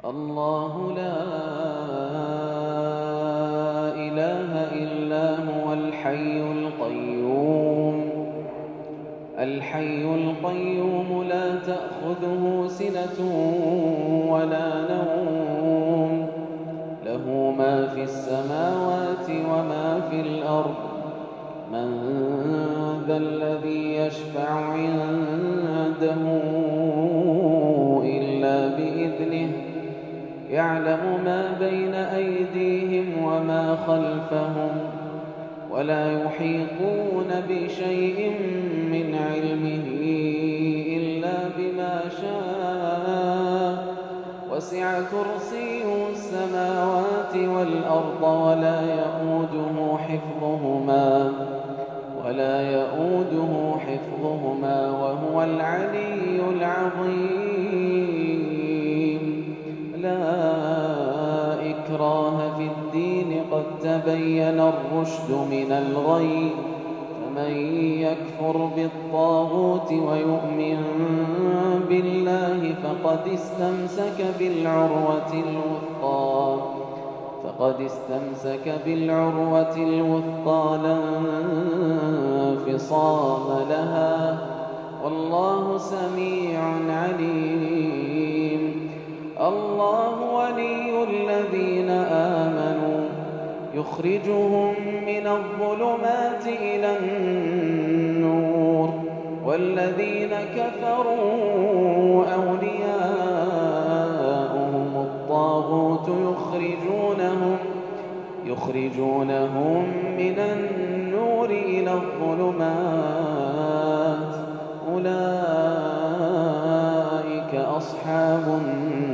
الله لا إله إلا هو الحي القيوم لا تأخذه سنة ولا نوم له ما في السماوات وما في الأرض من ذا الذي يشفع عنده إلا بإذنه يعلم ما بين أيديهم وما خلفهم ولا يحيطون بشيء من علمه إلا بما شاء وسع كرسيه السماوات والأرض ولا يؤوده حفظهما وهو العلي العظيم لا إكراه في الدين قد تبين الرشد من الغي فمن يكفر بالطاغوت ويؤمن بالله فقد استمسك بالعروة الوثقى لا انفصام لها والله سميع عليم. الله ولي الذين آمنوا يخرجهم من الظلمات إلى النور والذين كفروا أولياؤهم الطاغوت يخرجونهم من النور إلى الظلمات أولئك أصحاب النار